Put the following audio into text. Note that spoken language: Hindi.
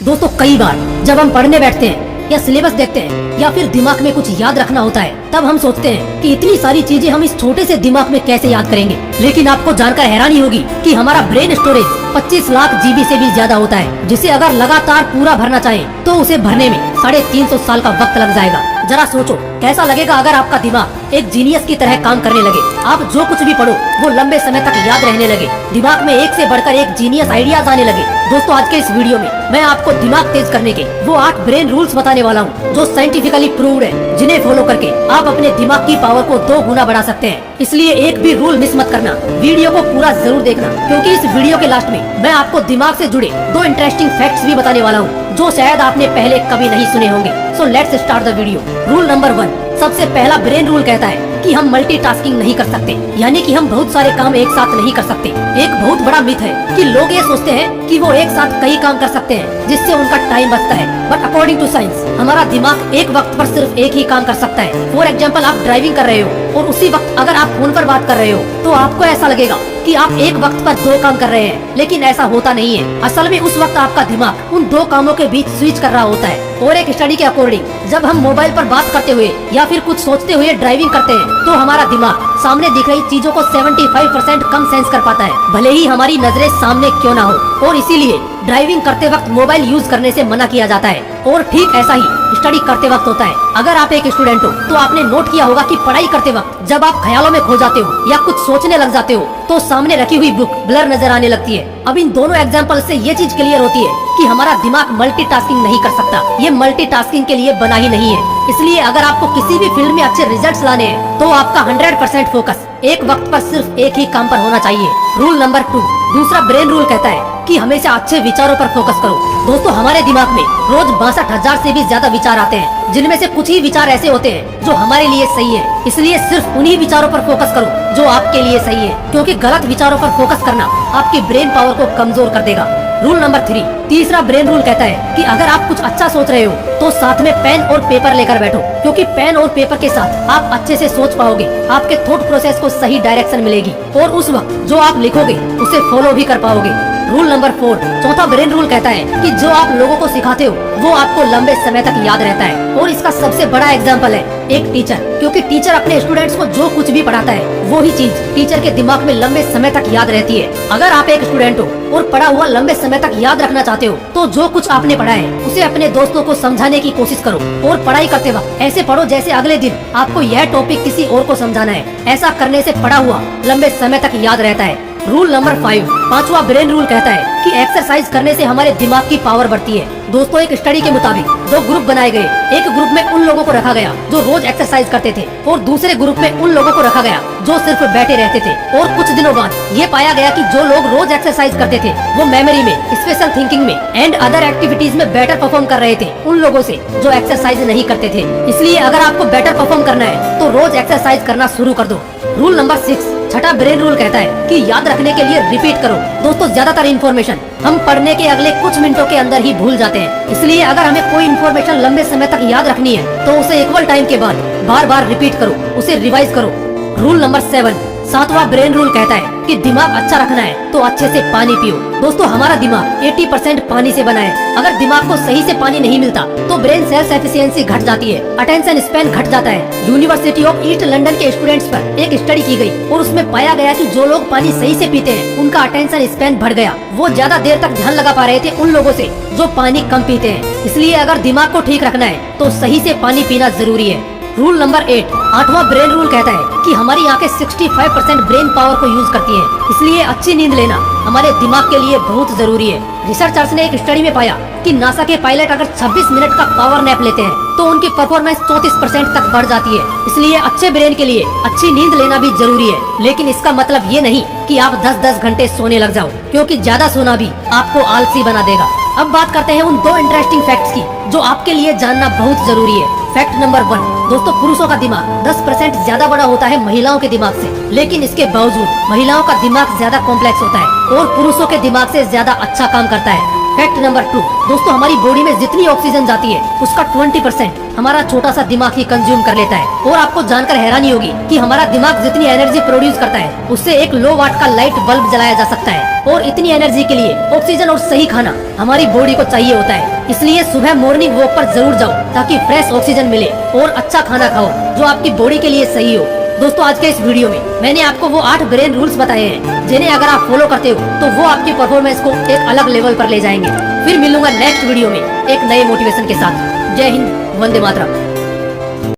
दोस्तों कई बार जब हम पढ़ने बैठते हैं या सिलेबस देखते हैं या फिर दिमाग में कुछ याद रखना होता है, तब हम सोचते हैं कि इतनी सारी चीजें हम इस छोटे से दिमाग में कैसे याद करेंगे। लेकिन आपको जानकर हैरानी होगी कि हमारा ब्रेन स्टोरेज 25 लाख जीबी से भी ज्यादा होता है, जिसे अगर लगातार पूरा भरना चाहें तो उसे भरने में 350 साल का वक्त लग जाएगा। जरा सोचो कैसा लगेगा अगर आपका दिमाग एक जीनियस की तरह काम करने लगे। आप जो कुछ भी पढ़ो वो लंबे समय तक याद रहने लगे, दिमाग में एक से बढ़कर एक जीनियस आइडियाज आने लगे। दोस्तों आज के इस वीडियो में मैं आपको दिमाग तेज करने के वो 8 ब्रेन रूल्स बताने वाला हूँ जो साइंटिफिकली प्रूव्ड है, जिन्हें फॉलो करके आप अपने दिमाग की पावर को 2 गुना बढ़ा सकते हैं। इसलिए एक भी रूल मिस मत करना, वीडियो को पूरा जरूर देखना, क्योंकि इस वीडियो के लास्ट में मैं आपको दिमाग से जुड़े 2 इंटरेस्टिंग फैक्ट्स भी बताने वाला हूँ जो शायद आपने पहले कभी नहीं सुने होंगे। So let's start the video. Rule number 1, सबसे पहला ब्रेन रूल कहता है कि हम मल्टीटास्किंग नहीं कर सकते, यानी कि हम बहुत सारे काम एक साथ नहीं कर सकते। एक बहुत बड़ा मिथ है कि लोग ये सोचते हैं कि वो एक साथ कई काम कर सकते हैं जिससे उनका टाइम बचता है, बट अकॉर्डिंग टू साइंस हमारा दिमाग एक वक्त पर सिर्फ एक ही काम कर सकता है। फॉर एग्जाम्पल, आप ड्राइविंग कर रहे हो और उसी वक्त अगर आप फोन पर बात कर रहे हो तो आपको ऐसा लगेगा कि आप एक वक्त पर 2 काम कर रहे हैं, लेकिन ऐसा होता नहीं है। असल में उस वक्त आपका दिमाग उन 2 कामों के बीच स्विच कर रहा होता है। और एक स्टडी के अकॉर्डिंग जब हम मोबाइल पर बात करते हुए या फिर कुछ सोचते हुए ड्राइविंग करते हैं तो हमारा दिमाग सामने दिख रही चीजों को 75% कम सेंस कर पाता है, भले ही हमारी नजरें सामने क्यों ना हो। और इसीलिए ड्राइविंग करते वक्त मोबाइल यूज करने से मना किया जाता है। और ठीक ऐसा ही स्टडी करते वक्त होता है। अगर आप एक स्टूडेंट हो तो आपने नोट किया होगा कि पढ़ाई करते वक्त जब आप ख्यालों में खो जाते हो या कुछ सोचने लग जाते हो तो सामने रखी हुई बुक ब्लर नजर आने लगती है। अब इन दोनों एग्जाम्पल से ये चीज क्लियर होती है कि हमारा दिमाग मल्टीटास्किंग नहीं कर सकता, ये मल्टीटास्किंग के लिए बना ही नहीं है। इसलिए अगर आपको किसी भी फील्ड में अच्छे रिजल्ट्स लाने हैं तो आपका 100% फोकस एक वक्त पर सिर्फ एक ही काम पर होना चाहिए। रूल नंबर 2, दूसरा ब्रेन रूल कहता है कि हमेशा अच्छे विचारों पर फोकस करो। दोस्तों हमारे दिमाग में रोज 62,000 से भी ज्यादा विचार आते हैं, जिनमें से कुछ ही विचार ऐसे होते हैं जो हमारे लिए सही है। इसलिए सिर्फ उन्हीं विचारों पर फोकस करो जो आपके लिए सही है, क्योंकि गलत विचारों पर फोकस करना आपकी ब्रेन पावर को कमजोर कर देगा। रूल नंबर 3, तीसरा ब्रेन रूल कहता है कि अगर आप कुछ अच्छा सोच रहे हो तो साथ में पेन और पेपर लेकर बैठो, क्योंकि पेन और पेपर के साथ आप अच्छे से सोच पाओगे, आपके थॉट प्रोसेस को सही डायरेक्शन मिलेगी और उस वक्त जो आप लिखोगे उसे फॉलो भी कर पाओगे। रूल नंबर 4, चौथा ब्रेन रूल कहता है कि जो आप लोगों को सिखाते हो वो आपको लंबे समय तक याद रहता है। और इसका सबसे बड़ा एग्जाम्पल है एक टीचर, क्योंकि टीचर अपने स्टूडेंट्स को जो कुछ भी पढ़ाता है वो ही चीज टीचर के दिमाग में लंबे समय तक याद रहती है। अगर आप एक स्टूडेंट हो और पढ़ा हुआ लंबे समय तक याद रखना चाहते हो तो जो कुछ आपने पढ़ा है उसे अपने दोस्तों को समझाने की कोशिश करो। और पढ़ाई करते वक्त ऐसे पढ़ो जैसे अगले दिन आपको यह टॉपिक किसी और को समझाना है। ऐसा करने से पढ़ा हुआ लंबे समय तक याद रहता है। रूल नंबर 5, पांचवा ब्रेन रूल कहता है कि एक्सरसाइज करने से हमारे दिमाग की पावर बढ़ती है। दोस्तों एक स्टडी के मुताबिक 2 ग्रुप बनाए गए। एक ग्रुप में उन लोगों को रखा गया जो रोज एक्सरसाइज करते थे और दूसरे ग्रुप में उन लोगों को रखा गया जो सिर्फ बैठे रहते थे। और कुछ दिनों बाद ये पाया गया कि जो लोग रोज एक्सरसाइज करते थे वो मेमोरी में, स्पेशल थिंकिंग में एंड अदर एक्टिविटीज में बेटर परफॉर्म कर रहे थे उन लोगों से जो एक्सरसाइज नहीं करते थे। इसलिए अगर आपको बेटर परफॉर्म करना है तो रोज एक्सरसाइज करना शुरू कर दो। रूल नंबर 6, छठा ब्रेन रूल कहता है कि याद रखने के लिए रिपीट करो। दोस्तों ज्यादातर इन्फॉर्मेशन हम पढ़ने के अगले कुछ मिनटों के अंदर ही भूल जाते हैं, इसलिए अगर हमें कोई इन्फॉर्मेशन लंबे समय तक याद रखनी है तो उसे इक्वल टाइम के बाद बार बार रिपीट करो, उसे रिवाइज करो। रूल नंबर 7, सातवां ब्रेन रूल कहता है कि दिमाग अच्छा रखना है तो अच्छे से पानी पियो। दोस्तों हमारा दिमाग 80% पानी से बना है। अगर दिमाग को सही से पानी नहीं मिलता तो ब्रेन सेल्स एफिशिएंसी घट जाती है, अटेंशन स्पैन घट जाता है। यूनिवर्सिटी ऑफ ईस्ट लंदन के स्टूडेंट्स पर एक स्टडी की गई और उसमें पाया गया कि जो लोग पानी सही से पीते हैं उनका अटेंशन स्पैन बढ़ गया। वो ज्यादा देर तक ध्यान लगा पा रहे थे उन लोगों से जो पानी कम पीते हैं। इसलिए अगर दिमाग को ठीक रखना है तो सही से पानी पीना जरूरी है। रूल नंबर 8, आठवां ब्रेन रूल कहता है कि हमारी आंखें 65% ब्रेन पावर को यूज करती हैं, इसलिए अच्छी नींद लेना हमारे दिमाग के लिए बहुत जरूरी है। रिसर्चर्स ने एक स्टडी में पाया कि नासा के पायलट अगर 26 मिनट का पावर नैप लेते हैं तो उनकी परफॉर्मेंस 34% तक बढ़ जाती है। इसलिए अच्छे ब्रेन के लिए अच्छी नींद लेना भी जरूरी है, लेकिन इसका मतलब ये नहीं कि आप 10-10 घंटे सोने लग जाओ, क्योंकि ज्यादा सोना भी आपको आलसी बना देगा। अब बात करते हैं उन 2 इंटरेस्टिंग फैक्ट्स की जो आपके लिए जानना बहुत जरूरी है। फैक्ट नंबर 1, दोस्तों पुरुषों का दिमाग 10% ज्यादा बड़ा होता है महिलाओं के दिमाग से, लेकिन इसके बावजूद महिलाओं का दिमाग ज्यादा कॉम्प्लेक्स होता है और पुरुषों के दिमाग से ज्यादा अच्छा काम करता है। फैक्ट नंबर 2, दोस्तों हमारी बॉडी में जितनी ऑक्सीजन जाती है उसका 20% हमारा छोटा सा दिमाग ही कंज्यूम कर लेता है। और आपको जानकर हैरानी होगी कि हमारा दिमाग जितनी एनर्जी प्रोड्यूस करता है उससे एक लो वाट का लाइट बल्ब जलाया जा सकता है। और इतनी एनर्जी के लिए ऑक्सीजन और सही खाना हमारी बॉडी को चाहिए होता है। इसलिए सुबह मॉर्निंग वॉक पर जरूर जाओ ताकि फ्रेश ऑक्सीजन मिले और अच्छा खाना खाओ जो आपकी बॉडी के लिए सही हो। दोस्तों, आज के इस वीडियो में मैंने आपको वो 8 ब्रेन रूल्स बताए हैं जिन्हें अगर आप फॉलो करते हो तो वो आपकी परफॉर्मेंस को एक अलग लेवल पर ले जाएंगे। फिर मिलूंगा नेक्स्ट वीडियो में एक नए मोटिवेशन के साथ। जय हिंद, वंदे मातरम।